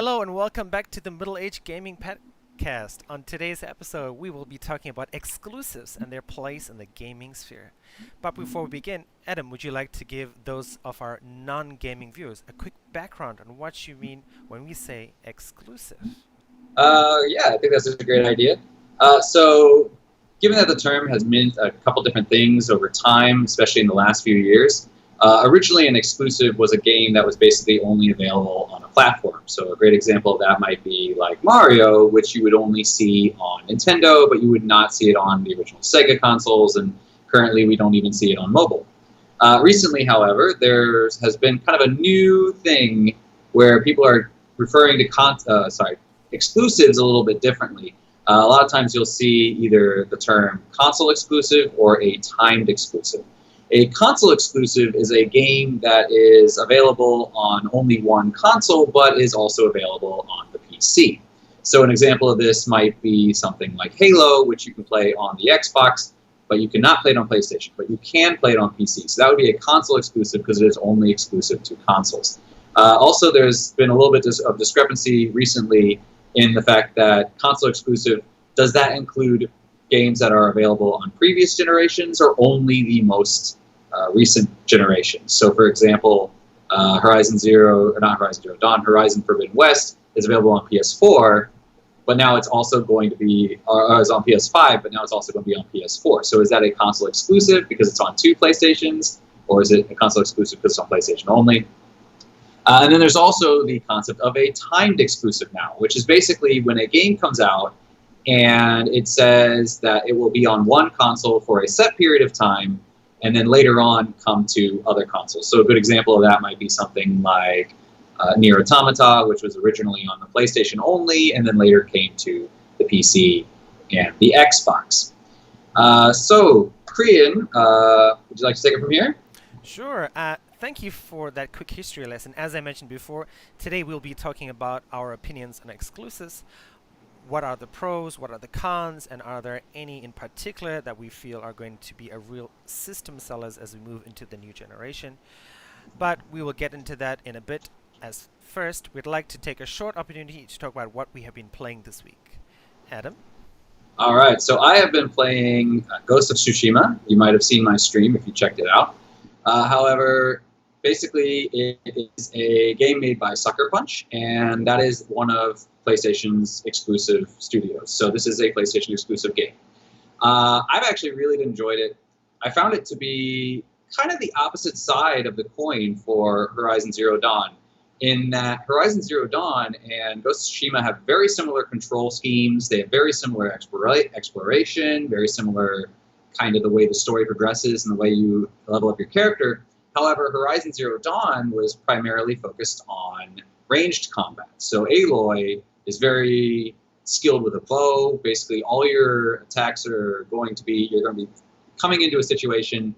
Hello and welcome back to the Middle Age Gaming Podcast. On today's episode, we will be talking about exclusives and their place in the gaming sphere. But before we begin, Adam, would you like to give those of our non-gaming viewers a quick background on what you mean when we say exclusive? Yeah, I think that's a great idea. So, given that the term has meant a couple different things over time, especially in the last few years, originally an exclusive was a game that was basically only available on a platform. So a great example of that might be like Mario, which you would only see on Nintendo, but you would not see it on the original Sega consoles, and currently we don't even see it on mobile. Recently, however, there has been kind of a new thing where people are referring to exclusives a little bit differently. A lot of times you'll see either the term console exclusive or a timed exclusive. A console exclusive is a game that is available on only one console, but is also available on the PC. So an example of this might be something like Halo, which you can play on the Xbox, but you cannot play it on PlayStation, but you can play it on PC. So that would be a console exclusive because it is only exclusive to consoles. Also, there's been a little bit of discrepancy recently in the fact that console exclusive, does that include games that are available on previous generations or only the most recent generations? So, for example, Horizon Forbidden West is available on PS4, but now it's also going to be, or is on PS5, but now it's also going to be on PS4. So is that a console exclusive because it's on two PlayStations, or is it a console exclusive because it's on PlayStation only? And then there's also the concept of a timed exclusive now, which is basically when a game comes out and it says that it will be on one console for a set period of time, and then later on come to other consoles. So a good example of that might be something like Nier Automata, which was originally on the PlayStation only, and then later came to the PC and the Xbox. So, Kriyan, would you like to take it from here? Sure. Thank you for that quick history lesson. As I mentioned before, today we'll be talking about our opinions on exclusives. What are the pros, what are the cons, and are there any in particular that we feel are going to be a real system sellers as we move into the new generation? But we will get into that in a bit. As first, we'd like to take a short opportunity to talk about what we have been playing this week. Adam? All right, so I have been playing Ghost of Tsushima. You might have seen my stream if you checked it out. However, basically, it is a game made by Sucker Punch, and that is one of PlayStation's exclusive studios. So this is a PlayStation exclusive game. I've actually really enjoyed it. I found it to be kind of the opposite side of the coin for Horizon Zero Dawn, in that Horizon Zero Dawn and Ghost of Tsushima have very similar control schemes. They have very similar exploration, very similar kind of the way the story progresses and the way you level up your character. However, Horizon Zero Dawn was primarily focused on ranged combat. So Aloy is very skilled with a bow. Basically, all your attacks are going to be, you're going to be coming into a situation,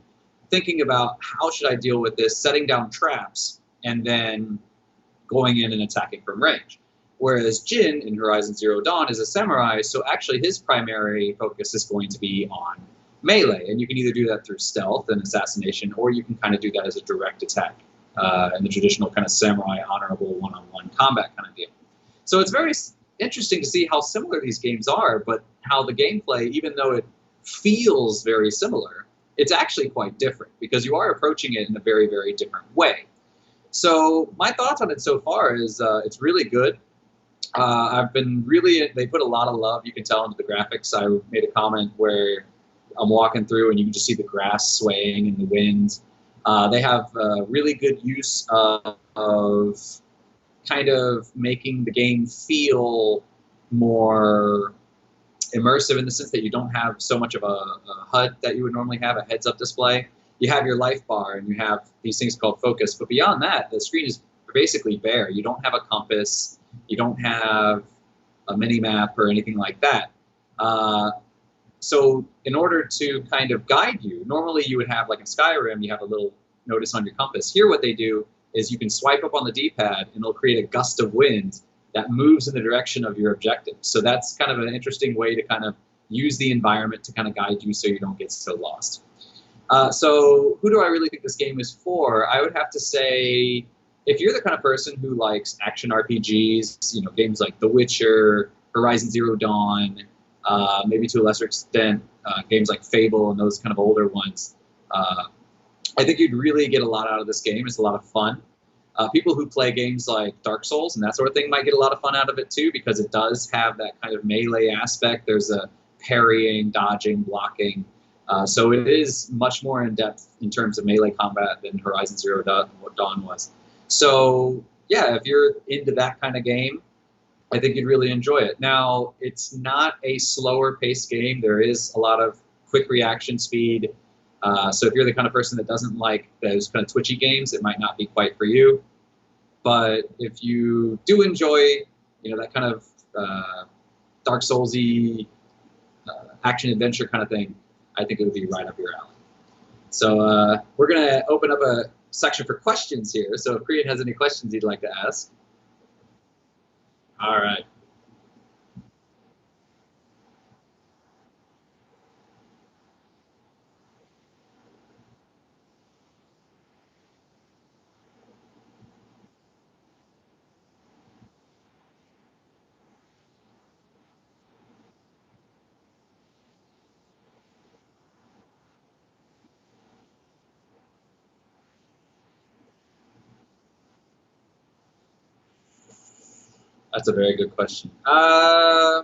thinking about how should I deal with this, setting down traps, and then going in and attacking from range. Whereas Jin in Horizon Zero Dawn is a samurai, so actually his primary focus is going to be on melee, and you can either do that through stealth and assassination, or you can kind of do that as a direct attack in the traditional kind of samurai honorable one-on-one combat kind of deal. So it's very interesting to see how similar these games are, but how the gameplay, even though it feels very similar, it's actually quite different because you are approaching it in a very, very different way. So my thoughts on it so far is it's really good. They put a lot of love, you can tell, into the graphics. I made a comment where I'm walking through and you can just see the grass swaying in the wind. They have really good use of kind of making the game feel more immersive in the sense that you don't have so much of a HUD that you would normally have, a heads-up display. You have your life bar and you have these things called focus, but beyond that, the screen is basically bare. You don't have a compass, you don't have a mini-map or anything like that. So in order to kind of guide you, normally you would have, like in Skyrim, you have a little notice on your compass. Here what they do is you can swipe up on the D-pad and it'll create a gust of wind that moves in the direction of your objective. So that's kind of an interesting way to kind of use the environment to kind of guide you so you don't get so lost. So who do I really think this game is for? I would have to say if you're the kind of person who likes action RPGs, games like The Witcher, Horizon Zero Dawn, maybe to a lesser extent, games like Fable and those kind of older ones, I think you'd really get a lot out of this game. It's a lot of fun. People who play games like Dark Souls and that sort of thing might get a lot of fun out of it too, because it does have that kind of melee aspect. There's a parrying, dodging, blocking. So it is much more in depth in terms of melee combat than Horizon Zero Dawn was. So yeah, if you're into that kind of game, I think you'd really enjoy it. Now, it's not a slower paced game. There is a lot of quick reaction speed. So if you're the kind of person that doesn't like those kind of twitchy games, it might not be quite for you. But if you do enjoy, that kind of Dark Soulsy action adventure kind of thing, I think it would be right up your alley. So we're gonna open up a section for questions here. So if Kriyan has any questions he'd like to ask. All right. That's a very good question.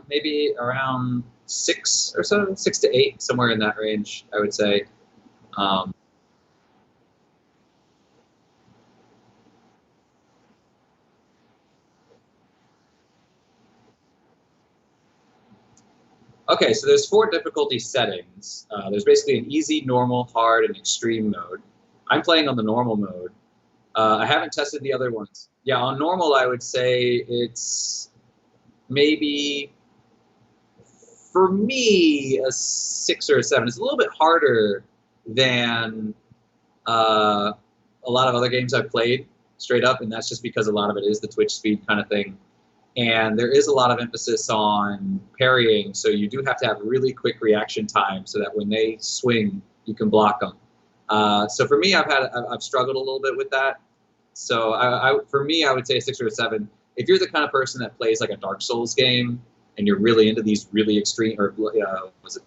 Maybe around 6 or so, 6 to 8, somewhere in that range, I would say. Um, okay, so there's 4 difficulty settings. There's basically an easy, normal, hard, and extreme mode. I'm playing on the normal mode. I haven't tested the other ones. Yeah, on normal, I would say it's maybe, for me, a 6 or a 7. It's a little bit harder than a lot of other games I've played straight up, and that's just because a lot of it is the Twitch speed kind of thing. And there is a lot of emphasis on parrying, so you do have to have really quick reaction time so that when they swing, you can block them. So for me, I've struggled a little bit with that. So for me, I would say a 6 or a 7. If you're the kind of person that plays like a Dark Souls game and you're really into these really extreme, or was it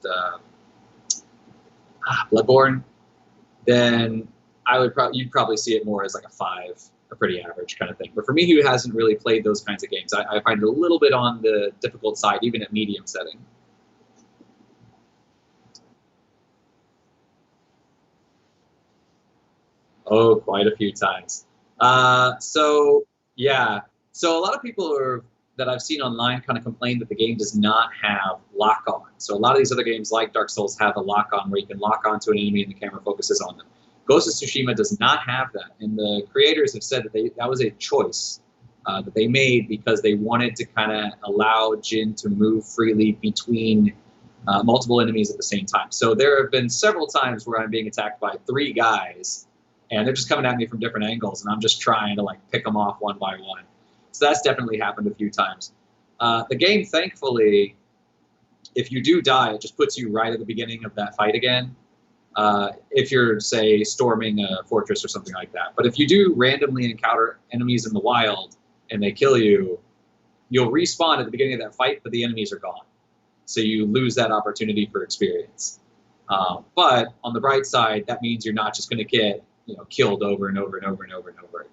Bloodborne, then you'd probably see it more as like a 5, a pretty average kind of thing. But for me, who hasn't really played those kinds of games, I find it a little bit on the difficult side, even at medium setting. Oh, quite a few times. So yeah, so a lot of people that I've seen online kind of complain that the game does not have lock on. So a lot of these other games like Dark Souls have a lock on where you can lock onto an enemy and the camera focuses on them. Ghost of Tsushima does not have that, and the creators have said that that was a choice that they made because they wanted to kind of allow Jin to move freely between multiple enemies at the same time. So there have been several times where I'm being attacked by 3 guys, and they're just coming at me from different angles, and I'm just trying to like pick them off one by one. So that's definitely happened a few times. The game, thankfully, if you do die, it just puts you right at the beginning of that fight again. If you're, say, storming a fortress or something like that. But if you do randomly encounter enemies in the wild and they kill you, you'll respawn at the beginning of that fight, but the enemies are gone. So you lose that opportunity for experience. But on the bright side, that means you're not just going to get killed over and over and over and over and over again.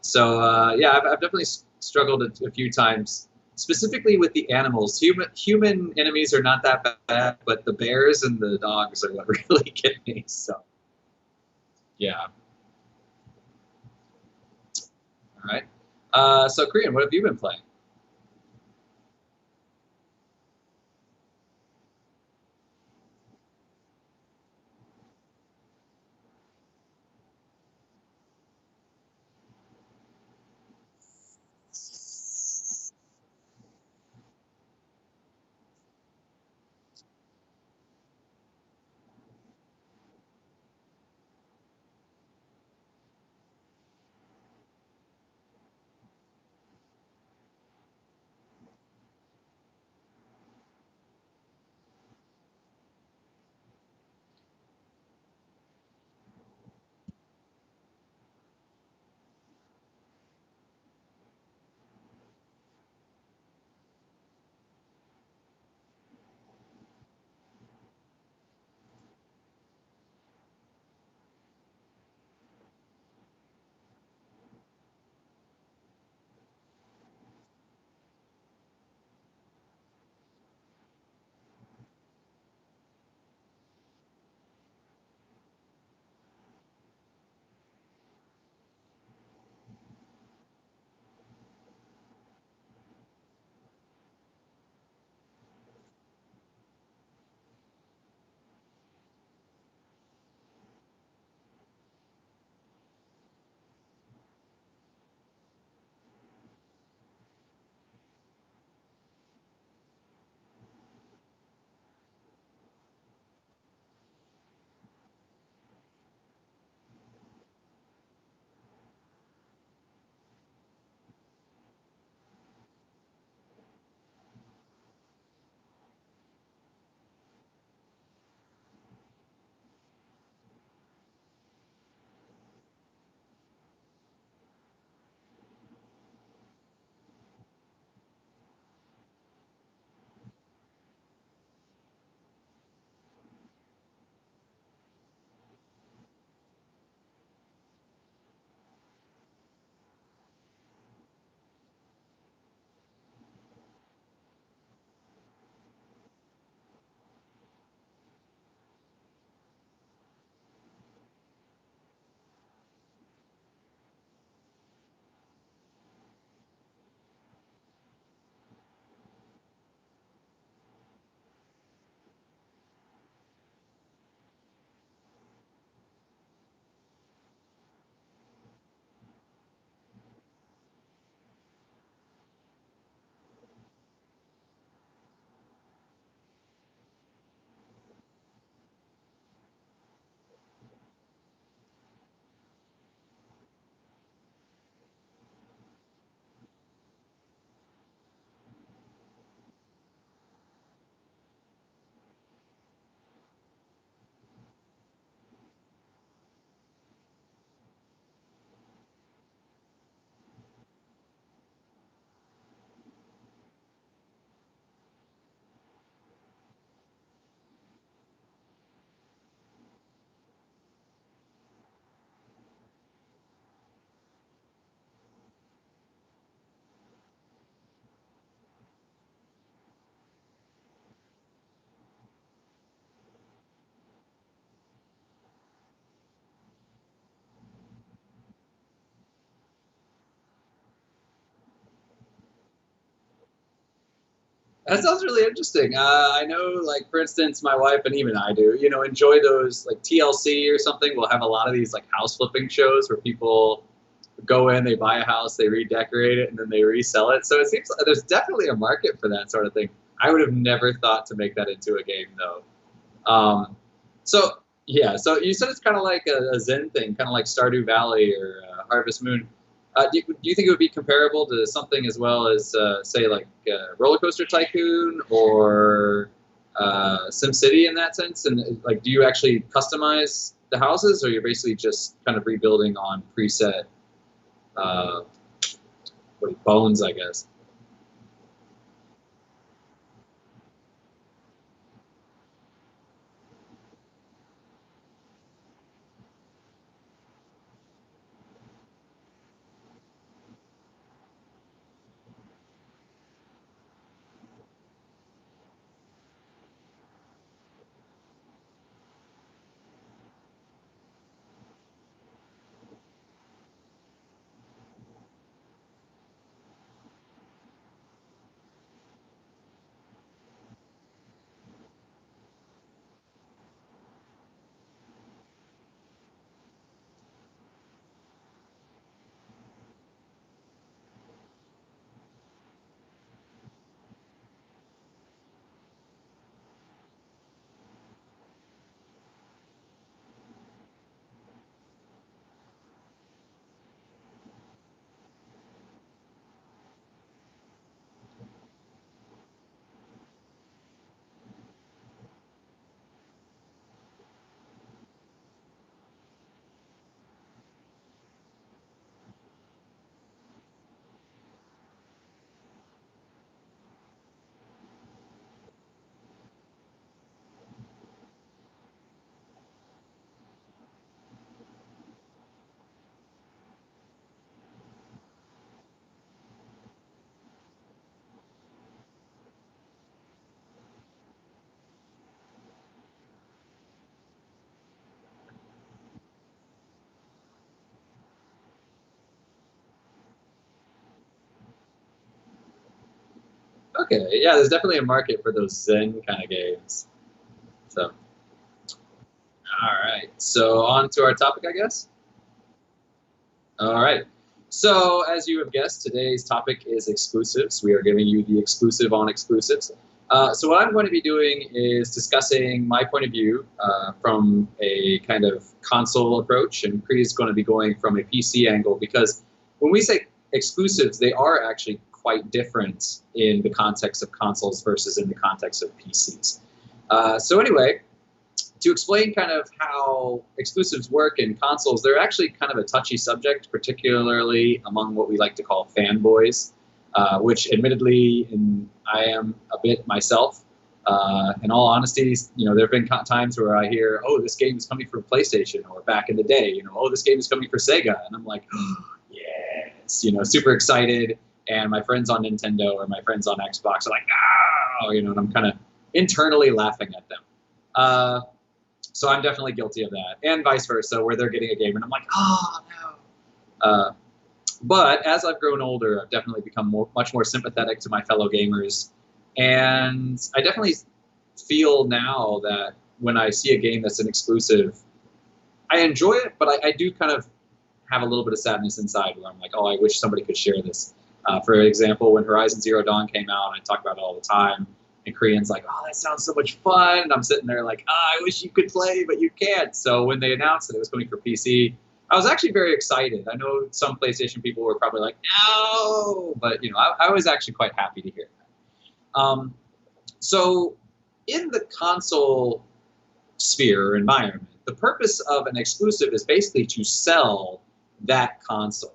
So yeah, I've definitely struggled a few times, specifically with the animals. Human enemies are not that bad, but the bears and the dogs are what really get me. So yeah. All right. So Kriyan, what have you been playing? That sounds really interesting. I know, like for instance, my wife and even I do, enjoy those like TLC or something. We'll have a lot of these like house flipping shows where people go in, they buy a house, they redecorate it, and then they resell it. So it seems like there's definitely a market for that sort of thing. I would have never thought to make that into a game though. Um, so yeah, so you said it's kind of like a Zen thing, kind of like Stardew Valley or Harvest Moon. Do you think it would be comparable to something as well as, say, like Roller Coaster Tycoon or SimCity in that sense? And like, do you actually customize the houses, or you're basically just kind of rebuilding on preset uh, bones, I guess? Okay, yeah, there's definitely a market for those Zen kind of games. So, all right. So on to our topic, I guess. All right. So, as you have guessed, today's topic is exclusives. We are giving you the exclusive on exclusives. So, what I'm going to be doing is discussing my point of view from a kind of console approach, and Cree is going to be going from a PC angle because when we say exclusives, they are actually quite different in the context of consoles versus in the context of PCs. So, anyway, to explain kind of how exclusives work in consoles, they're actually kind of a touchy subject, particularly among what we like to call fanboys, which admittedly I am a bit myself. In all honesty, there have been times where I hear, oh, this game is coming for PlayStation, or back in the day, oh, this game is coming for Sega. And I'm like, oh, yes, super excited. And my friends on Nintendo or my friends on Xbox are like, oh, and I'm kind of internally laughing at them. So I'm definitely guilty of that, and vice versa, where they're getting a game and I'm like, oh no. But as I've grown older, I've definitely become much more sympathetic to my fellow gamers, and I definitely feel now that when I see a game that's an exclusive, I enjoy it, but I do kind of have a little bit of sadness inside where I'm like, oh, I wish somebody could share this. For example, when Horizon Zero Dawn came out, I talk about it all the time. And Koreans like, oh, that sounds so much fun. And I'm sitting there like, oh, I wish you could play, but you can't. So when they announced that it was coming for PC, I was actually very excited. I know some PlayStation people were probably like, no, but I was actually quite happy to hear that. So in the console sphere or environment, the purpose of an exclusive is basically to sell that console.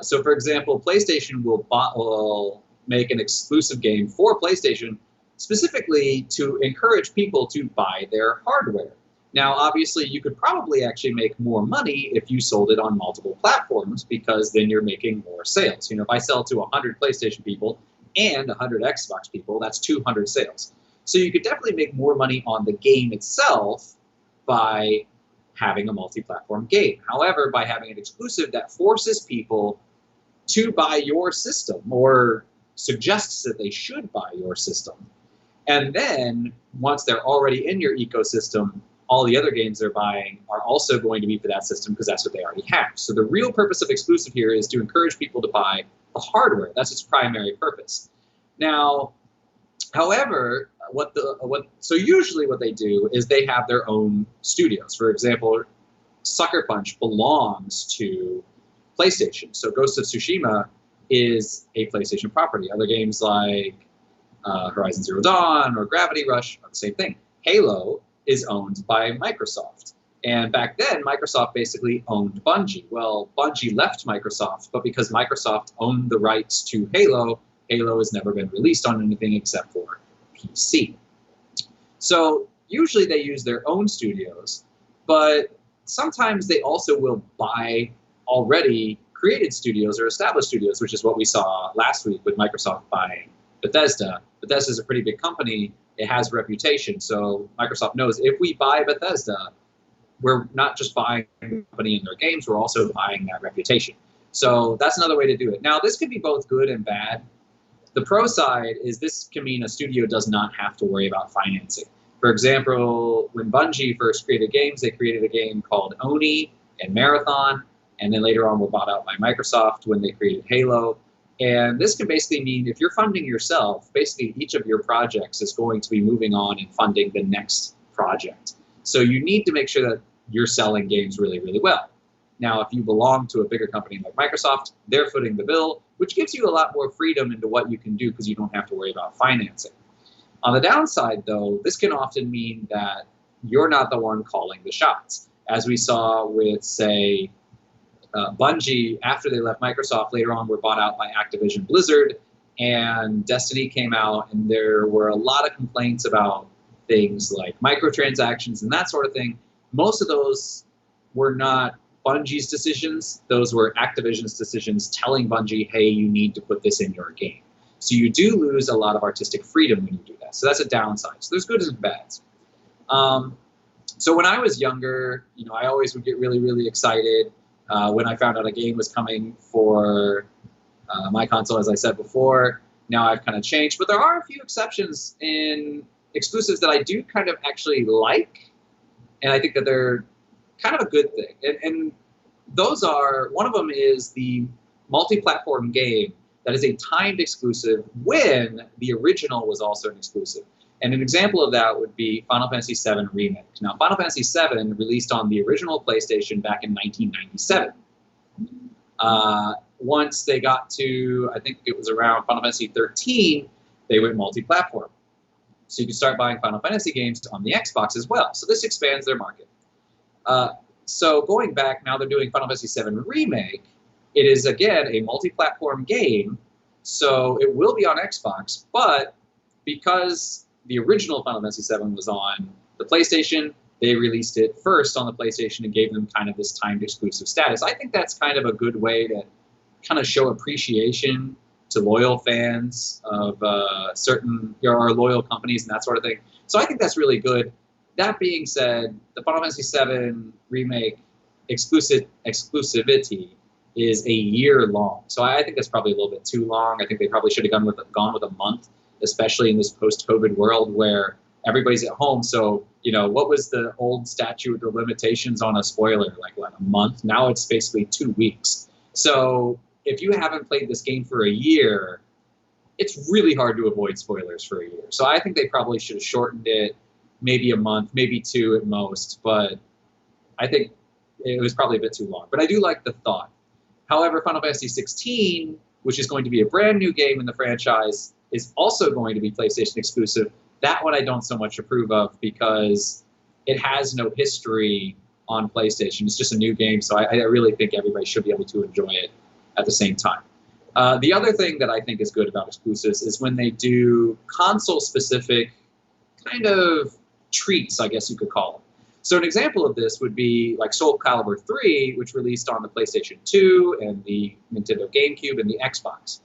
So for example, PlayStation will make an exclusive game for PlayStation specifically to encourage people to buy their hardware. Now, obviously, you could probably actually make more money if you sold it on multiple platforms because then you're making more sales. If I sell to 100 PlayStation people and 100 Xbox people, that's 200 sales. So you could definitely make more money on the game itself by having a multi-platform game. However, by having an exclusive, that forces people to buy your system or suggests that they should buy your system. And then once they're already in your ecosystem, all the other games they're buying are also going to be for that system because that's what they already have. So the real purpose of exclusive here is to encourage people to buy the hardware. That's its primary purpose. Now, however, so usually what they do is they have their own studios. For example, Sucker Punch belongs to PlayStation. So Ghost of Tsushima is a PlayStation property. Other games like Horizon Zero Dawn or Gravity Rush are the same thing. Halo is owned by Microsoft. And back then, Microsoft basically owned Bungie. Well, Bungie left Microsoft, but because Microsoft owned the rights to Halo, Halo has never been released on anything except for PC. So usually they use their own studios, but sometimes they also will buy already created studios or established studios, which is what we saw last week with Microsoft buying Bethesda. Bethesda is a pretty big company. It has a reputation. So Microsoft knows if we buy Bethesda, we're not just buying the company and their games, we're also buying that reputation. So that's another way to do it. Now, this could be both good and bad. The pro side is this can mean a studio does not have to worry about financing. For example, when Bungie first created games, they created a game called Oni and Marathon, and then later on were bought out by Microsoft when they created Halo. And this can basically mean if you're funding yourself, basically each of your projects is going to be moving on and funding the next project. So you need to make sure that you're selling games really, really well. Now, if you belong to a bigger company like Microsoft, they're footing the bill, which gives you a lot more freedom into what you can do because you don't have to worry about financing. On the downside, though, this can often mean that you're not the one calling the shots. As we saw with, say, Bungie, after they left Microsoft, later on were bought out by Activision Blizzard, and Destiny came out, and there were a lot of complaints about things like microtransactions and that sort of thing. Most of those were not Bungie's decisions. Those were Activision's decisions telling Bungie, hey, you need to put this in your game. So you do lose a lot of artistic freedom when you do that. So that's a downside. So there's goods and bads. So when I was younger, I always would get really, really excited when I found out a game was coming for my console, as I said before. Now I've kind of changed, but there are a few exceptions in exclusives that I do kind of actually like, and I think that they're kind of a good thing. And those are, one of them is the multi-platform game that is a timed exclusive when the original was also an exclusive. And an example of that would be Final Fantasy VII Remake. Now, Final Fantasy VII released on the original PlayStation back in 1997. Once they got to, I think it was around Final Fantasy XIII, they went multi-platform. So you can start buying Final Fantasy games on the Xbox as well. So this expands their market. So going back, now they're doing Final Fantasy VII Remake. It is, again, a multi-platform game, so it will be on Xbox, but because the original Final Fantasy VII was on the PlayStation, they released it first on the PlayStation and gave them kind of this timed exclusive status. I think that's kind of a good way to kind of show appreciation to loyal fans of certain, or loyal companies and that sort of thing. So I think that's really good. That being said, the Final Fantasy VII Remake exclusivity is a year long. So I think that's probably a little bit too long. I think they probably should have gone with a month, especially in this post-COVID world where everybody's at home. So, what was the old statute of limitations on a spoiler? Like, what, a month? Now it's basically 2 weeks. So if you haven't played this game for a year, it's really hard to avoid spoilers for a year. So I think they probably should have shortened it, maybe a month, maybe 2 at most. But I think it was probably a bit too long. But I do like the thought. However, Final Fantasy XVI, which is going to be a brand new game in the franchise, is also going to be PlayStation exclusive. That one I don't so much approve of because it has no history on PlayStation. It's just a new game, so I really think everybody should be able to enjoy it at the same time. The other thing that I think is good about exclusives is when they do console-specific kind of treats, I guess you could call them. So an example of this would be like Soul Calibur 3, which released on the PlayStation 2 and the Nintendo GameCube and the Xbox.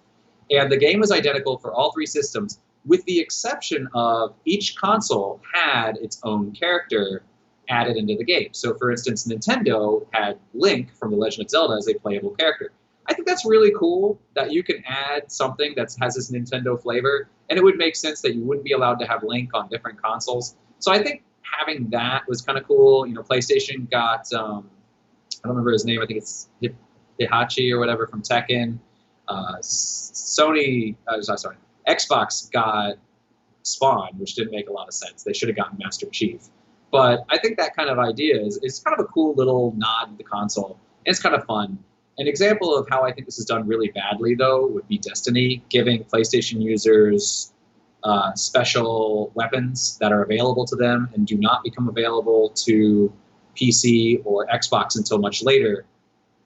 And the game was identical for all 3 systems, with the exception of each console had its own character added into the game. So for instance, Nintendo had Link from The Legend of Zelda as a playable character. I think that's really cool that you can add something that has this Nintendo flavor, and it would make sense that you wouldn't be allowed to have Link on different consoles. So I think having that was kind of cool. You know, PlayStation got I don't remember his name. I think it's Hihachi or whatever from Tekken. Sorry, Xbox got Spawn, which didn't make a lot of sense. They should have gotten Master Chief. But I think that kind of idea is kind of a cool little nod to the console. And it's kind of fun. An example of how I think this is done really badly, though, would be Destiny, giving PlayStation users special weapons that are available to them and do not become available to PC or Xbox until much later,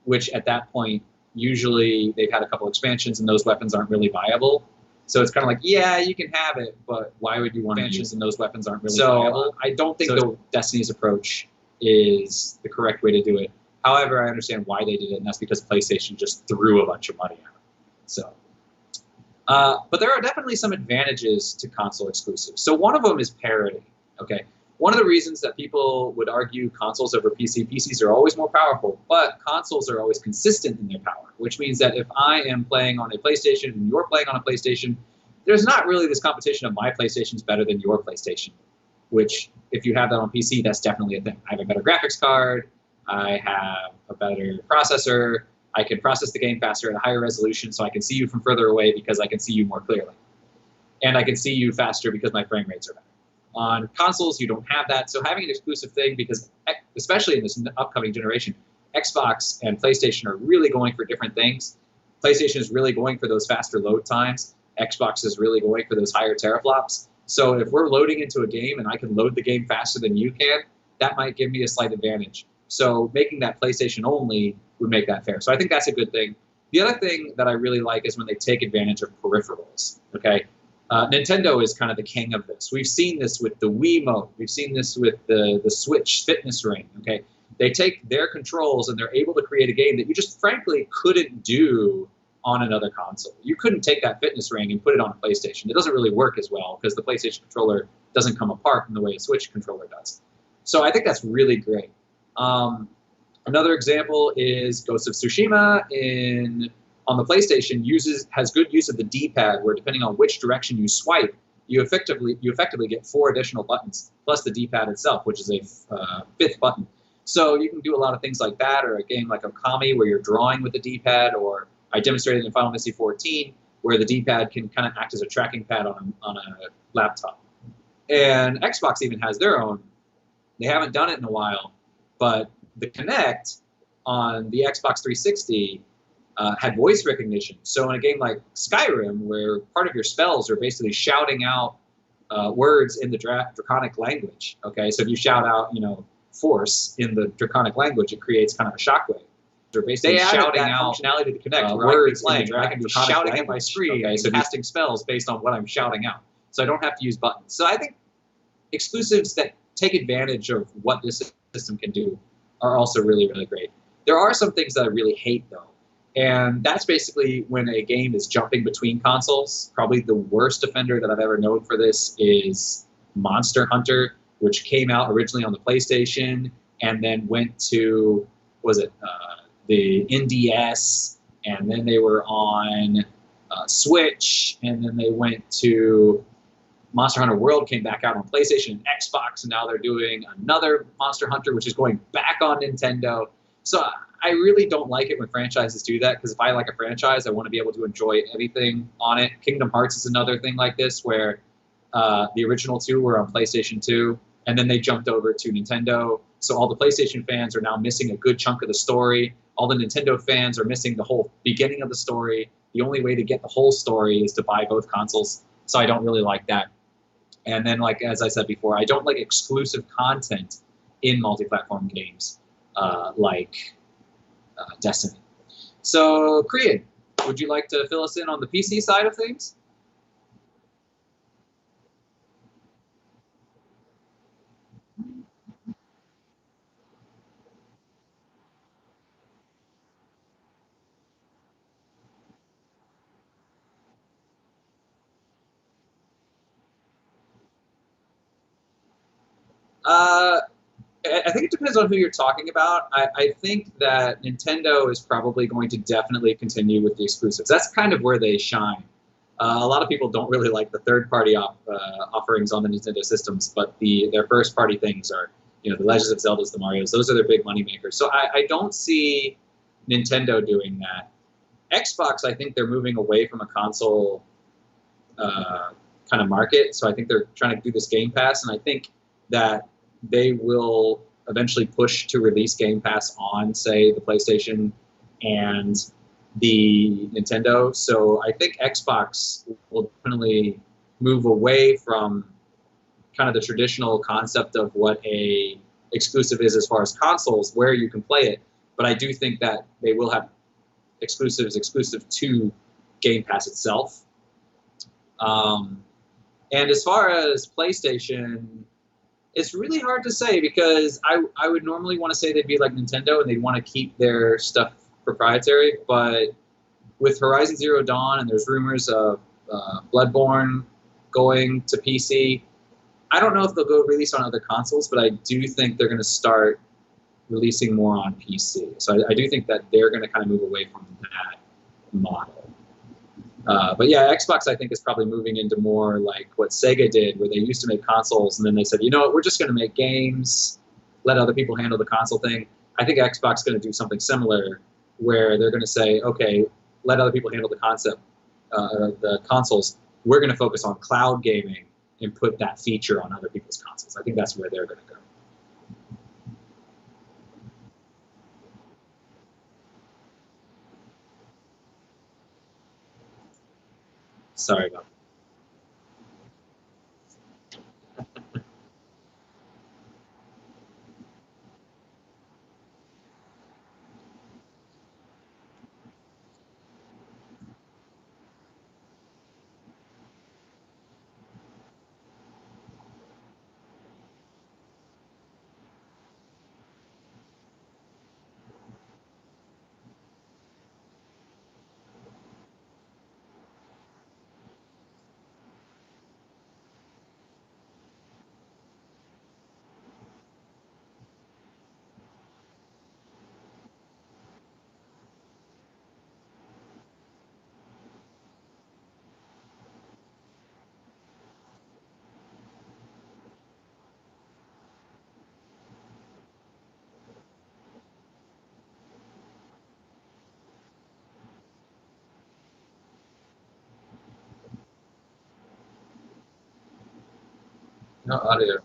which at that point, usually they've had a couple expansions and those weapons aren't really viable. So it's kind of like, yeah, you can have it, but why would you want expansions and those weapons aren't really viable? I don't think Destiny's approach is the correct way to do it. However, I understand why they did it, and that's because PlayStation just threw a bunch of money at it. So, but there are definitely some advantages to console exclusives. So one of them is parity. Okay, one of the reasons that people would argue consoles over PCs are always more powerful, but consoles are always consistent in their power, which means that if I am playing on a PlayStation and you're playing on a PlayStation, there's not really this competition of my PlayStation's better than your PlayStation, which if you have that on PC, that's definitely a thing. I have a better graphics card, I have a better processor, I can process the game faster at a higher resolution so I can see you from further away because I can see you more clearly. And I can see you faster because my frame rates are better. On consoles, you don't have that. So having an exclusive thing, because especially in this upcoming generation, Xbox and PlayStation are really going for different things. PlayStation is really going for those faster load times. Xbox is really going for those higher teraflops. So if we're loading into a game and I can load the game faster than you can, that might give me a slight advantage. So making that PlayStation only would make that fair. So I think that's a good thing. The other thing that I really like is when they take advantage of peripherals, okay? Nintendo is kind of the king of this. We've seen this with the Wiimote. We've seen this with the Switch fitness ring, okay? They take their controls and they're able to create a game that you just frankly couldn't do on another console. You couldn't take that fitness ring and put it on a PlayStation. It doesn't really work as well because the PlayStation controller doesn't come apart in the way a Switch controller does. So I think that's really great. Another example is Ghost of Tsushima on the PlayStation has good use of the D-pad, where depending on which direction you swipe, you effectively get 4 additional buttons, plus the D-pad itself, which is a 5th button. So you can do a lot of things like that, or a game like Okami, where you're drawing with the D-pad, or I demonstrated in Final Fantasy XIV, where the D-pad can kind of act as a tracking pad on a laptop. And Xbox even has their own. They haven't done it in a while, but the Kinect on the Xbox 360 had voice recognition. So in a game like Skyrim, where part of your spells are basically shouting out words in the Draconic language, okay? So if you shout out, force in the Draconic language, it creates kind of a shockwave. They're basically shouting out functionality to the Kinect words in the Draconic shouting language, at my screen, okay? So casting spells based on what I'm shouting out. So I don't have to use buttons. So I think exclusives that take advantage of what this system can do are also really, really great. There are some things that I really hate, though. And that's basically when a game is jumping between consoles. Probably the worst offender that I've ever known for this is Monster Hunter, which came out originally on the PlayStation and then went to, the NDS, and then they were on Switch, and then they went to Monster Hunter World came back out on PlayStation and Xbox, and now they're doing another Monster Hunter, which is going back on Nintendo. So I really don't like it when franchises do that, because if I like a franchise, I want to be able to enjoy everything on it. Kingdom Hearts is another thing like this, where the original 2 were on PlayStation 2, and then they jumped over to Nintendo. So all the PlayStation fans are now missing a good chunk of the story. All the Nintendo fans are missing the whole beginning of the story. The only way to get the whole story is to buy both consoles. So I don't really like that. And then, as I said before, I don't like exclusive content in multi-platform games like Destiny. So, Kriyan, would you like to fill us in on the PC side of things? I think it depends on who you're talking about. I think that Nintendo is probably going to definitely continue with the exclusives. That's kind of where they shine. A lot of people don't really like the third-party offerings on the Nintendo systems, but their first-party things are, the Legends of Zeldas, the Mario's. Those are their big moneymakers. So I don't see Nintendo doing that. Xbox, I think they're moving away from a console kind of market. So I think they're trying to do this Game Pass, and I think that they will eventually push to release Game Pass on, say, the PlayStation and the Nintendo. So I think Xbox will definitely move away from kind of the traditional concept of what a exclusive is as far as consoles, where you can play it. But I do think that they will have exclusives exclusive to Game Pass itself. And as far as PlayStation, it's really hard to say because I would normally want to say they'd be like Nintendo and they'd want to keep their stuff proprietary. But with Horizon Zero Dawn and there's rumors of Bloodborne going to PC, I don't know if they'll go release on other consoles, but I do think they're going to start releasing more on PC. So I do think that they're going to kind of move away from that model. But yeah, Xbox, I think, is probably moving into more like what Sega did, where they used to make consoles, and then they said, you know what, we're just going to make games, let other people handle the console thing. I think Xbox is going to do something similar, where they're going to say, okay, let other people handle the the consoles. We're going to focus on cloud gaming and put that feature on other people's consoles. I think that's where they're going to go. Sorry about that. No audio.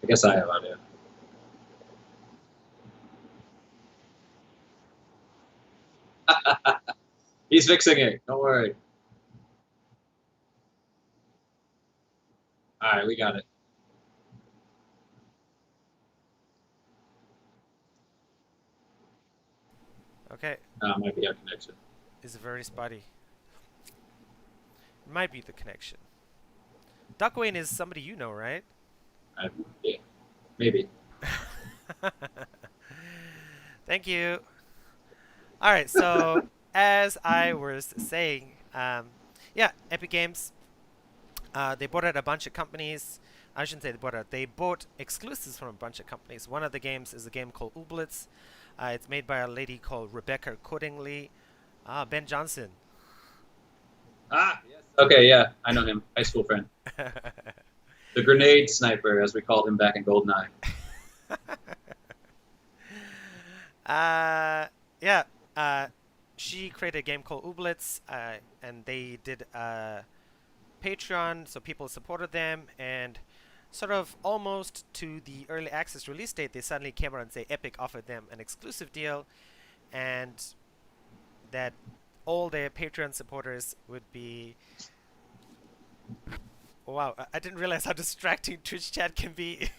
I guess I have audio. He's fixing it. Don't worry. All right, we got it. Okay, Might be our connection. it's very spotty. It might be the connection. Duckwayne is somebody you know, right? Yeah, maybe. Thank you. All right, so as I was saying, yeah, Epic Games, they bought out a bunch of companies. I shouldn't say they bought out. They bought exclusives from a bunch of companies. One of the games is a game called Ooblets. It's made by a lady called Rebecca Cordingley. Ben Johnson. Ah, yes. Okay, yeah, I know him. High school friend. The grenade sniper, as we called him back in GoldenEye. Yeah, she created a game called Ooblets, and they did Patreon, so people supported them, and sort of almost to the early access release date, they suddenly came out and say Epic offered them an exclusive deal, and that all their Patreon supporters would be. Wow, I didn't realize how distracting Twitch chat can be.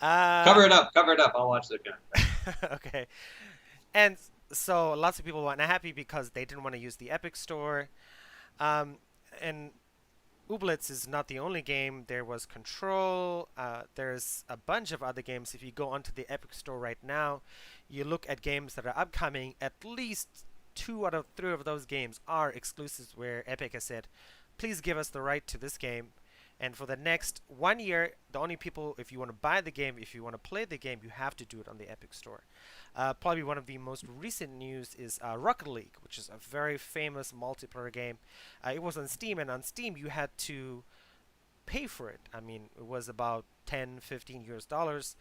Cover it up, cover it up. I'll watch the guy. Okay. And so lots of people were not happy because they didn't want to use the Epic Store. And Ooblets is not the only game. There was Control. There's a bunch of other games. If you go onto the Epic Store right now, you look at games that are upcoming. At least 2 out of 3 of those games are exclusives where Epic has said, please give us the right to this game. And for the next 1 year, the only people, if you want to buy the game, if you want to play the game, you have to do it on the Epic Store. Probably one of the most recent news is Rocket League, which is a very famous multiplayer game. It was on Steam, and on Steam you had to pay for it. I mean, it was about 10, 15 US dollars,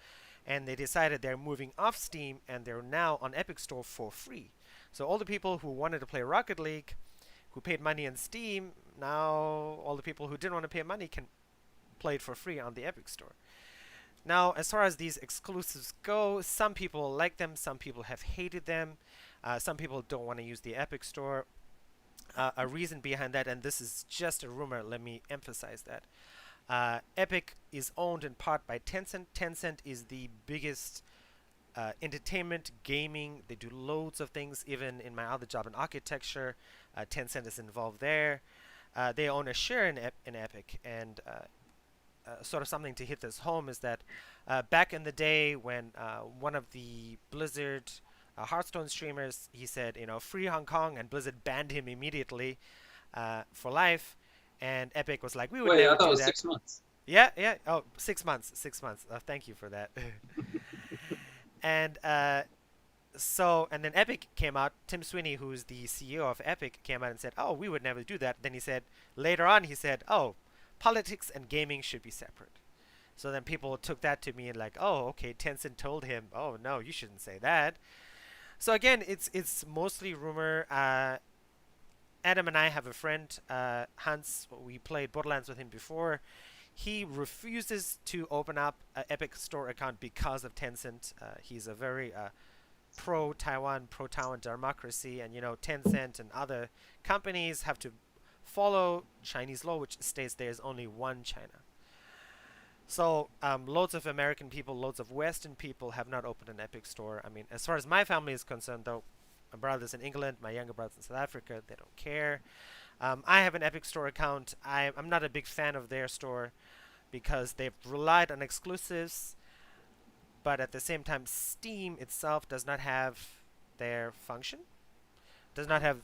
and they decided they're moving off Steam, and they're now on Epic Store for free. So all the people who wanted to play Rocket League, who paid money on Steam, now all the people who didn't want to pay money can play it for free on the Epic Store. Now, as far as these exclusives go, some people like them, some people have hated them, some people don't want to use the Epic Store. A reason behind that, and this is just a rumor, let me emphasize that. Epic is owned in part by Tencent. Tencent is the biggest entertainment, gaming. They do loads of things. Even in my other job in architecture, Tencent is involved there. They own a share in Epic, and sort of something to hit this home is that back in the day when one of the Blizzard Hearthstone streamers, he said, free Hong Kong, and Blizzard banned him immediately for life, and Epic was like, we would Wait, never I thought do it was that. 6 months. Yeah, yeah. Oh, 6 months. 6 months. Thank you for that. And and then Epic came out. Tim Sweeney, who's the CEO of Epic, came out and said, "Oh, we would never do that." Then he said, later on, he said, "Oh, politics and gaming should be separate." So then people took that to mean like, "Oh, okay, Tencent told him, oh no, you shouldn't say that." So again, it's mostly rumor. Adam and I have a friend, Hans. We played Borderlands with him before. He refuses to open up an Epic Store account because of Tencent. He's a very pro-Taiwan democracy, and Tencent and other companies have to follow Chinese law, which states there is only one China. So loads of American people, loads of Western people have not opened an Epic Store. I mean, as far as my family is concerned, though, my brother's in England, my younger brother's in South Africa, they don't care. I have an Epic Store account. I'm not a big fan of their store because they've relied on exclusives, but at the same time, Steam itself does not have their function. Does not have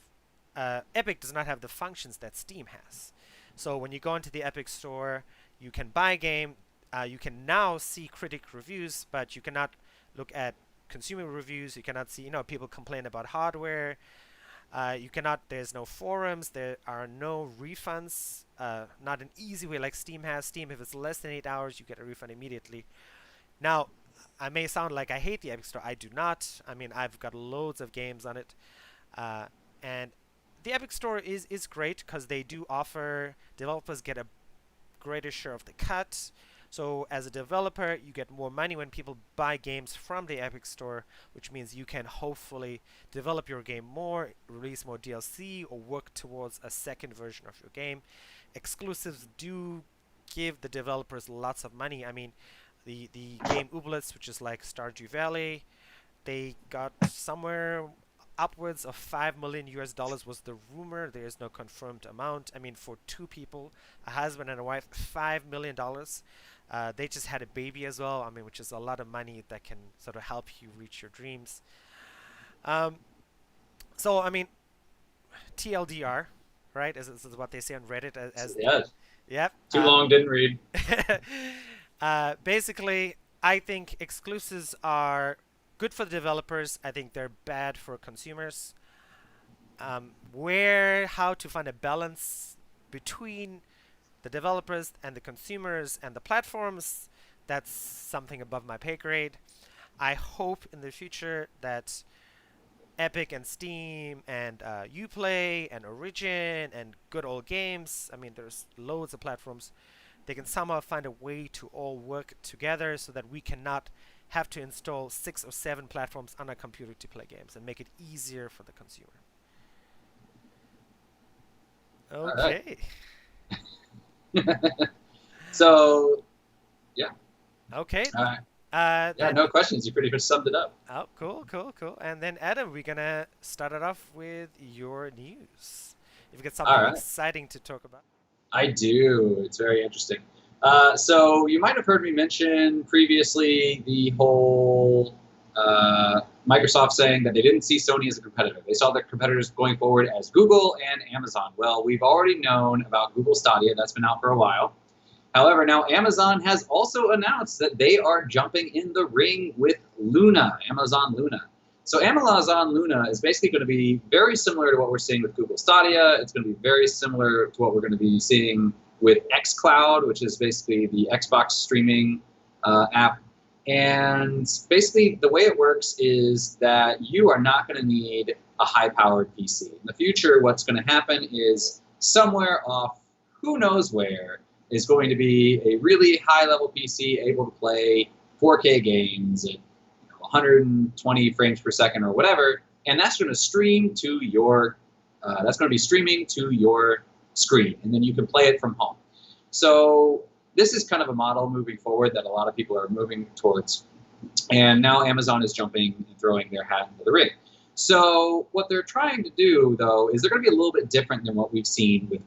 Epic does not have the functions that Steam has. So when you go into the Epic Store, you can buy a game. You can now see critic reviews, but you cannot look at consumer reviews. You cannot see, people complain about hardware. You cannot. There's no forums. There are no refunds. Not an easy way like Steam has. Steam, if it's less than 8 hours, you get a refund immediately. Now, I may sound like I hate the Epic Store. I do not. I mean, I've got loads of games on it, and the Epic Store is great because they do offer developers get a greater share of the cut. So as a developer, you get more money when people buy games from the Epic Store, which means you can hopefully develop your game more, release more DLC, or work towards a second version of your game. Exclusives do give the developers lots of money. I mean, the game Ooblets, which is like Stardew Valley, they got somewhere upwards of $5 million US was the rumor. There is no confirmed amount. I mean, for 2 people, a husband and a wife, $5 million. They just had a baby as well. I mean, which is a lot of money that can sort of help you reach your dreams. So I mean, TLDR, right? As what they say on Reddit. Yes. Yep. Too long, didn't read. Basically, I think exclusives are good for the developers. I think they're bad for consumers. How to find a balance between the developers and the consumers and the platforms, that's something above my pay grade. I hope in the future that Epic and Steam and Uplay and Origin and Good Old Games, I mean, there's loads of platforms, they can somehow find a way to all work together so that we cannot have to install 6 or 7 platforms on a computer to play games and make it easier for the consumer. Okay. So, yeah. Okay. Yeah, no questions. You pretty much summed it up. Oh, cool. And then, Adam, we're going to start it off with your news. If you got something exciting to talk about. I do. It's very interesting. So you might have heard me mention previously the whole Microsoft saying that they didn't see Sony as a competitor. They saw their competitors going forward as Google and Amazon. Well, we've already known about Google Stadia. That's been out for a while. However, now Amazon has also announced that they are jumping in the ring with Luna, Amazon Luna. So Amazon Luna is basically going to be very similar to what we're seeing with Google Stadia. It's going to be very similar to what we're going to be seeing with xCloud, which is basically the Xbox streaming app. And basically the way it works is that you are not going to need a high-powered PC. In the future, what's going to happen is somewhere off who knows where is going to be a really high-level PC able to play 4K games at 120 frames per second or whatever, and that's going to stream to your, that's going to be streaming to your screen, and then you can play it from home. So this is kind of a model moving forward that a lot of people are moving towards, and now Amazon is jumping and throwing their hat into the ring. So what they're trying to do, though, is they're going to be a little bit different than what we've seen with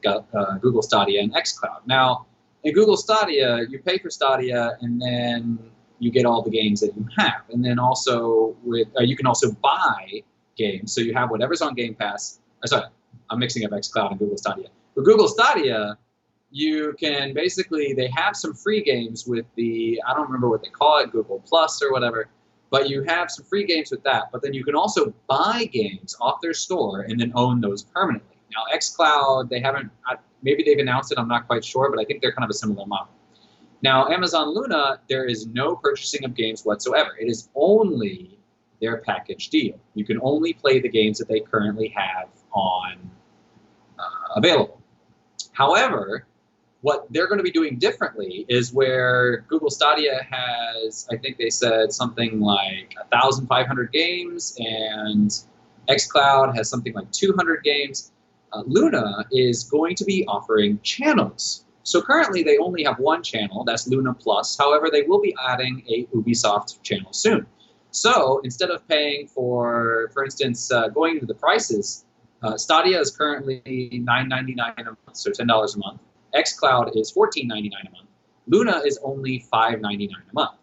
Google Stadia and xCloud. Now, in Google Stadia, you pay for Stadia, and then you get all the games that you have. And then also, with you can also buy games. So you have whatever's on Game Pass. Sorry, I'm mixing up xCloud and Google Stadia. With Google Stadia, you can basically, they have some free games with the, I don't remember what they call it, Google Plus or whatever, but you have some free games with that. But then you can also buy games off their store and then own those permanently. Now, xCloud, they haven't, maybe they've announced it, I'm not quite sure, but I think they're kind of a similar model. Now, Amazon Luna, there is no purchasing of games whatsoever. It is only their package deal. You can only play the games that they currently have on available. However, what they're going to be doing differently is where Google Stadia has, I think they said something like 1,500 games, and xCloud has something like 200 games. Luna is going to be offering channels. So currently they only have one channel, that's Luna Plus. However, they will be adding a Ubisoft channel soon. So instead of paying for instance, going into the prices, Stadia is currently $9.99 a month, so $10 a month. xCloud is $14.99 a month. Luna is only $5.99 a month.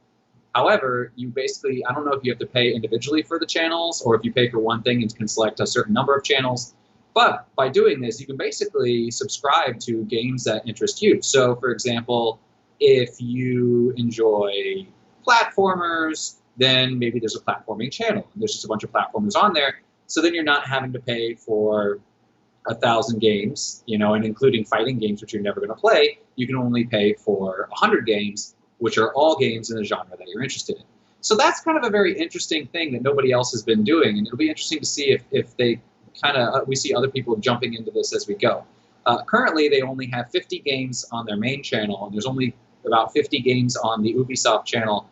However, you basically, I don't know if you have to pay individually for the channels or if you pay for one thing and can select a certain number of channels. But by doing this, you can basically subscribe to games that interest you. So, for example, if you enjoy platformers, then maybe there's a platforming channel. There's just a bunch of platformers on there. So then you're not having to pay for 1,000 games, you know, and including fighting games, which you're never going to play. You can only pay for 100 games, which are all games in the genre that you're interested in. So that's kind of a very interesting thing that nobody else has been doing, and it'll be interesting to see if they kind of, we see other people jumping into this as we go. Currently, they only have 50 games on their main channel, and there's only about 50 games on the Ubisoft channel.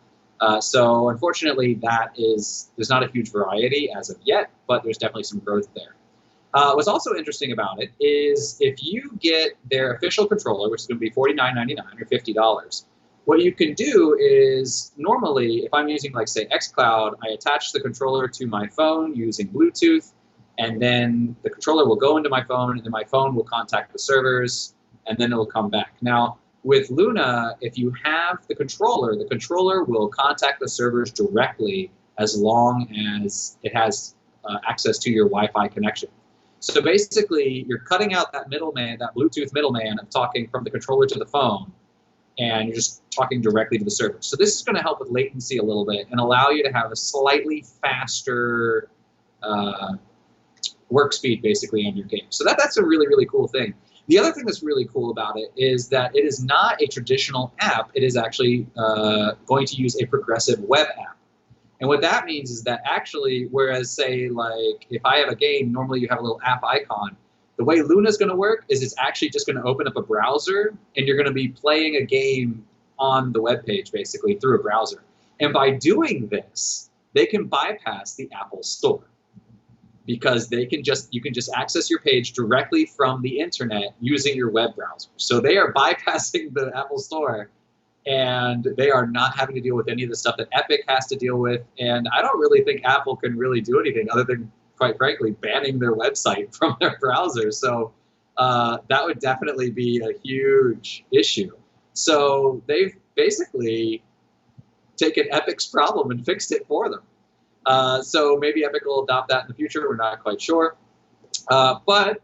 So unfortunately, there's not a huge variety as of yet, but there's definitely some growth there. What's also interesting about it is if you get their official controller, which is going to be $49.99 or $50, what you can do is normally, if I'm using, like, say, xCloud, I attach the controller to my phone using Bluetooth, and then the controller will go into my phone, and then my phone will contact the servers, and then it'll come back. Now, with Luna, if you have the controller will contact the servers directly as long as it has access to your Wi-Fi connection. So basically, you're cutting out that middleman, that Bluetooth middleman of talking from the controller to the phone, and you're just talking directly to the server. So this is going to help with latency a little bit and allow you to have a slightly faster work speed, basically, on your game. So that's a really, really cool thing. The other thing that's really cool about it is that it is not a traditional app. It is actually going to use a progressive web app. And what that means is that actually, whereas, say, like, if I have a game, normally you have a little app icon. The way Luna's going to work is it's actually just going to open up a browser, and you're going to be playing a game on the web page, basically, through a browser. And by doing this, they can bypass the Apple Store, because you can just access your page directly from the internet using your web browser. So they are bypassing the Apple Store, and they are not having to deal with any of the stuff that Epic has to deal with. And I don't really think Apple can really do anything other than, quite frankly, banning their website from their browser. So that would definitely be a huge issue. So they've basically taken Epic's problem and fixed it for them. So maybe Epic will adopt that in the future. We're not quite sure. But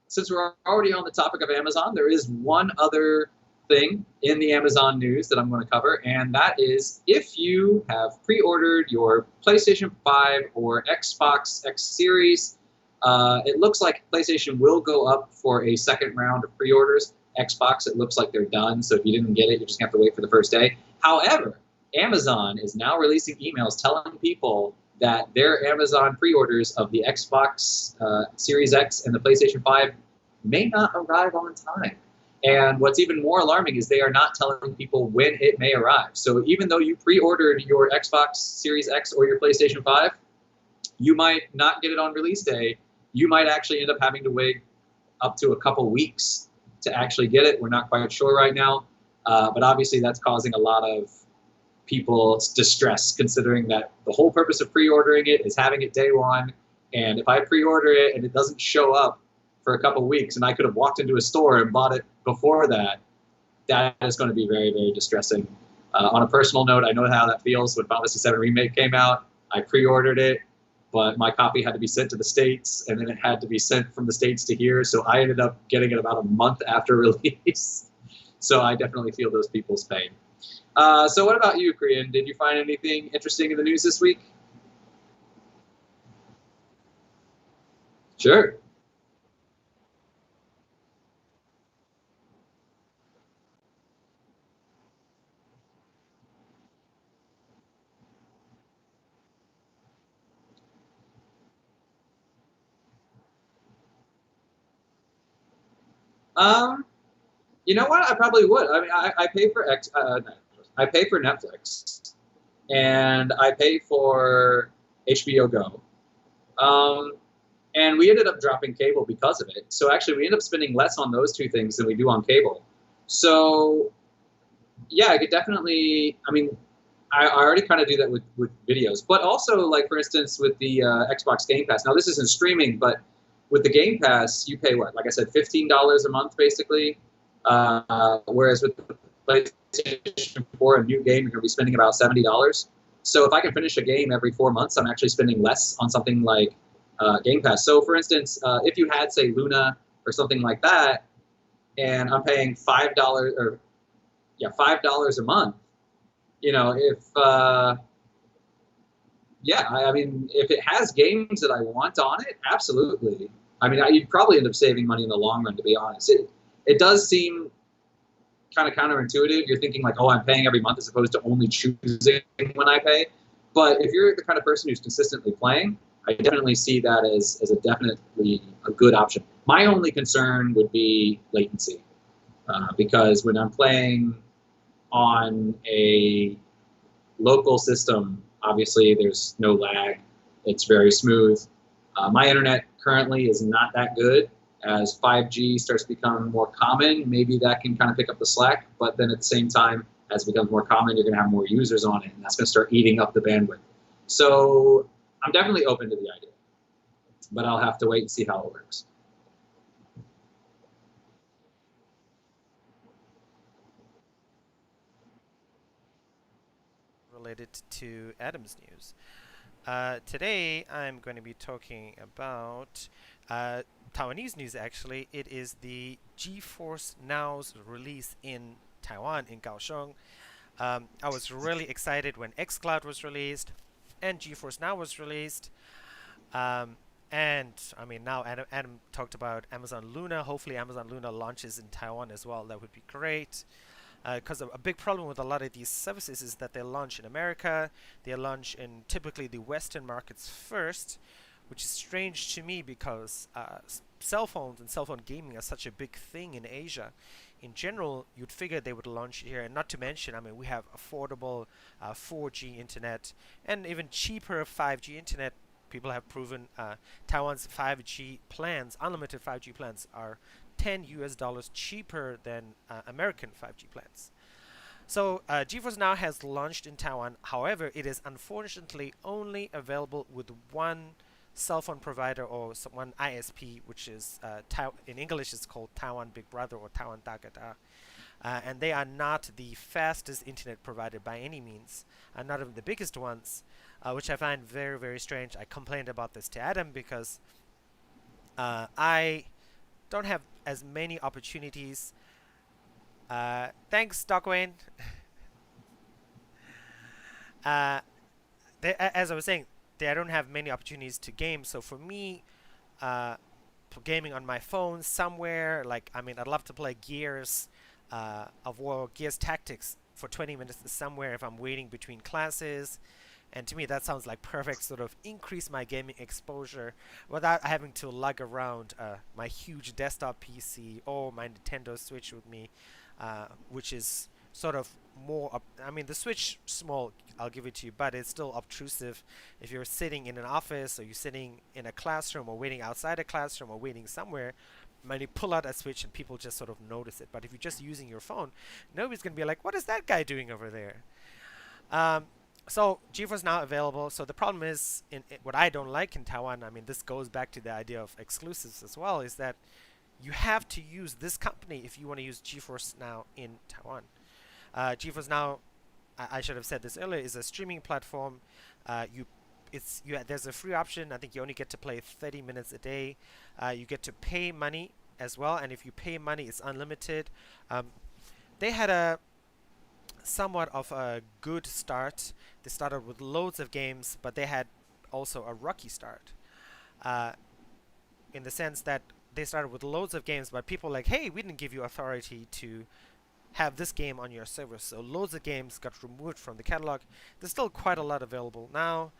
since we're already on the topic of Amazon, there is one other thing in the Amazon news that I'm going to cover, and that is if you have pre-ordered your PlayStation 5 or Xbox X Series, it looks like PlayStation will go up for a second round of pre-orders. Xbox, it looks like they're done, so if you didn't get it, you're just going to have to wait for the first day. However, Amazon is now releasing emails telling people that their Amazon pre-orders of the Xbox Series X and the PlayStation 5 may not arrive on time. And what's even more alarming is they are not telling people when it may arrive. So even though you pre-ordered your Xbox Series X or your PlayStation 5, you might not get it on release day. You might actually end up having to wait up to a couple weeks to actually get it. We're not quite sure right now. But obviously that's causing a lot of people's distress, considering that the whole purpose of pre-ordering it is having it day one. And if I pre-order it and it doesn't show up for a couple weeks and I could have walked into a store and bought it before that, that is going to be very, very distressing. On a personal note, I know how that feels when Final Fantasy VII Remake came out. I pre-ordered it, but my copy had to be sent to the States, and then it had to be sent from the States to here, so I ended up getting it about a month after release. So I definitely feel those people's pain. So what about you, Korean? Did you find anything interesting in the news this week? Sure. Um, you know what? I probably would. I mean, I pay for I pay for Netflix, and I pay for HBO Go. Um, and we ended up dropping cable because of it. So actually, we ended up spending less on those two things than we do on cable. So yeah, I could definitely. I mean, I already kind of do that with videos, but also like for instance with the Xbox Game Pass. Now this isn't streaming, but with the Game Pass, you pay what? Like I said, $15 a month basically. Whereas with the PlayStation 4, a new game, you're going to be spending about $70. So if I can finish a game every 4 months, I'm actually spending less on something like Game Pass. So for instance, if you had say Luna or something like that, and I'm paying $5 or yeah $5 a month, you know, if yeah, I mean, if it has games that I want on it, absolutely. I mean, you'd probably end up saving money in the long run, to be honest. It does seem kind of counterintuitive. You're thinking like, oh, I'm paying every month as opposed to only choosing when I pay. But if you're the kind of person who's consistently playing, I definitely see that as a definitely a good option. My only concern would be latency, because when I'm playing on a local system, obviously there's no lag. It's very smooth. My internet currently is not that good. As 5G starts to become more common, maybe that can kind of pick up the slack. But then at the same time, as it becomes more common, you're going to have more users on it, and that's going to start eating up the bandwidth. So I'm definitely open to the idea, but I'll have to wait and see how it works. Related to Adam's news. Today I'm going to be talking about Taiwanese news actually. It is the GeForce Now's release in Taiwan, in Kaohsiung. I was really excited when xCloud was released and GeForce Now was released. Um, and I mean, now Adam talked about Amazon Luna. Hopefully, Amazon Luna launches in Taiwan as well. That would be great. Because a big problem with a lot of these services is that they launch in America, they launch in typically the Western markets first, which is strange to me because cell phones and cell phone gaming are such a big thing in Asia. In general, you'd figure they would launch it here, and not to mention, I mean, we have affordable 4G internet and even cheaper 5G internet. People have proven Taiwan's 5G plans, unlimited 5G plans, are $10 cheaper than American 5G plans. So GeForce Now has launched in Taiwan. However, it is unfortunately only available with one cell phone provider or one ISP, which is in English it's called Taiwan Big Brother or Taiwan Dagada. And they are not the fastest internet provider by any means, not even the biggest ones, which I find very, very strange. I complained about this to Adam because I don't have as many opportunities. Thanks, Doc Wayne. As I was saying, I don't have many opportunities to game. So for me, gaming on my phone somewhere, like, I mean, I'd love to play Gears of War, Gears Tactics for 20 minutes somewhere if I'm waiting between classes. And to me, that sounds like perfect sort of increase my gaming exposure without having to lug around my huge desktop PC or my Nintendo Switch with me, which is sort of more. I mean, the Switch small, I'll give it to you, but it's still obtrusive if you're sitting in an office or you're sitting in a classroom or waiting outside a classroom or waiting somewhere. When you pull out a Switch and people just sort of notice it. But if you're just using your phone, nobody's gonna be like, "What is that guy doing over there?" So GeForce Now available. So the problem is, what I don't like in Taiwan, I mean, this goes back to the idea of exclusives as well, is that you have to use this company if you want to use GeForce Now in Taiwan. GeForce Now, I should have said this earlier, is a streaming platform. There's a free option. I think you only get to play 30 minutes a day. You get to pay money as well, and if you pay money, it's unlimited. They had a somewhat of a good start. They started with loads of games, but they had also a rocky start, in the sense that they started with loads of games, but people were like, hey, we didn't give you authority to have this game on your server. So loads of games got removed from the catalog. There's still quite a lot available now.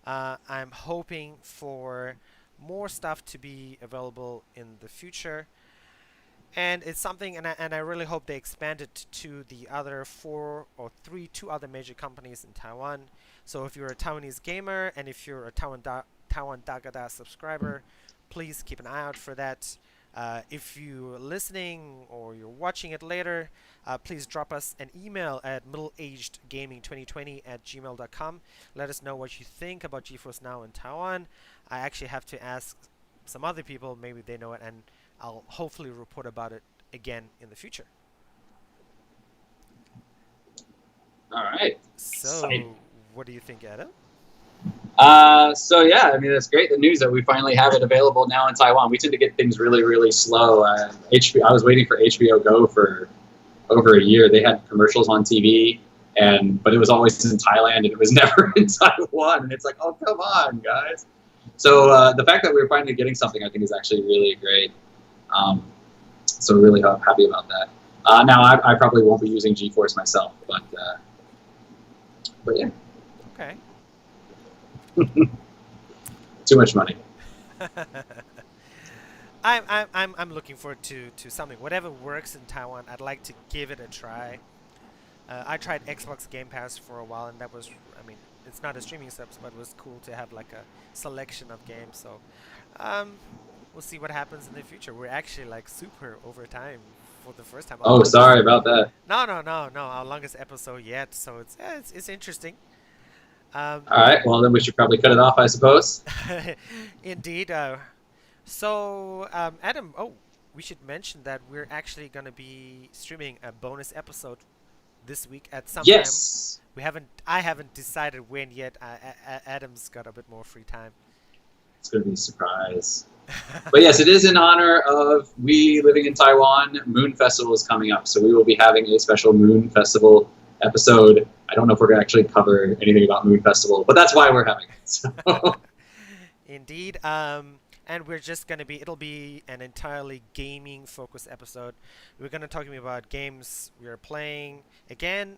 I'm hoping for more stuff to be available in the future. And it's something, and I really hope they expand it to the other two other major companies in Taiwan. So if you're a Taiwanese gamer and if you're a Taiwan Dagada subscriber, please keep an eye out for that. If you're listening or you're watching it later, please drop us an email at middleagedgaming2020@gmail.com. Let us know what you think about GeForce Now in Taiwan. I actually have to ask some other people, maybe they know it, and I'll hopefully report about it again in the future. All right. So, Exciting. what do you think, Adam? So yeah, I mean, it's great. The news that we finally have it available now in Taiwan. We tend to get things really, really slow. I was waiting for HBO Go for over a year. They had commercials on TV, but it was always in Thailand, and it was never in Taiwan. And it's like, oh, come on, guys. So the fact that we're finally getting something, I think, is actually really great. So really happy about that. Now, I probably won't be using GeForce myself, but yeah. Okay. Too much money. I'm looking forward to something. Whatever works in Taiwan, I'd like to give it a try. I tried Xbox Game Pass for a while, and that was, I mean, it's not a streaming service, but it was cool to have like a selection of games. So we'll see what happens in the future. We're actually like super over time for the first time. Oh, sorry about that. No. Our longest episode yet, so it's interesting. All right, well then we should probably cut it off, I suppose. Indeed. So Adam, we should mention that we're actually going to be streaming a bonus episode this week at some Yes. time. I haven't decided when yet. Adam's got a bit more free time. It's going to be a surprise. But yes, it is in honor of we living in Taiwan. Moon Festival is coming up, so we will be having a special Moon Festival episode. I don't know if we're going to actually cover anything about Moon Festival, but that's why we're having it. So. Indeed. And we're just going to it'll be an entirely gaming-focused episode. We're going to talk about games we're playing. Again,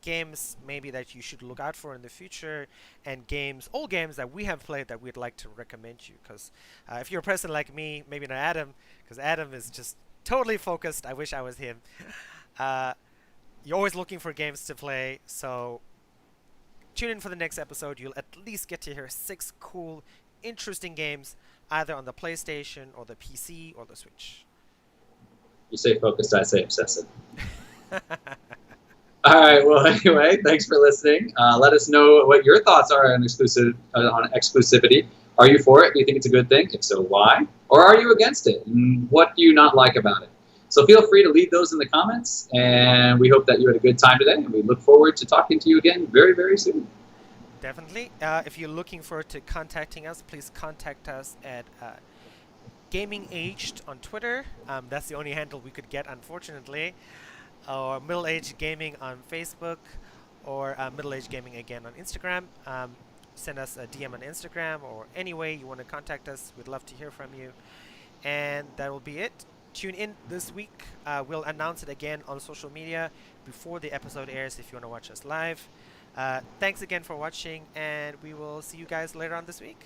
games maybe that you should look out for in the future, and old games that we have played that we'd like to recommend you. Because if you're a person like me, maybe not Adam, because Adam is just totally focused. I wish I was him. You're always looking for games to play, so tune in for the next episode. You'll at least get to hear 6 cool, interesting games, either on the PlayStation or the PC or the Switch. You say focused, I say obsessive. All right. Well, anyway, thanks for listening. Let us know what your thoughts are on exclusivity. Are you for it? Do you think it's a good thing? If so, why? Or are you against it? And what do you not like about it? So feel free to leave those in the comments. And we hope that you had a good time today. And we look forward to talking to you again very, very soon. Definitely. If you're looking forward to contacting us, please contact us at Gaming Aged on Twitter. That's the only handle we could get, unfortunately. Or Middle Aged Gaming on Facebook, or Middle Aged Gaming again on Instagram. Send us a DM on Instagram, or any way you want to contact us. We'd love to hear from you. And that will be it. Tune in this week. We'll announce it again on social media before the episode airs if you want to watch us live. Thanks again for watching, and we will see you guys later on this week.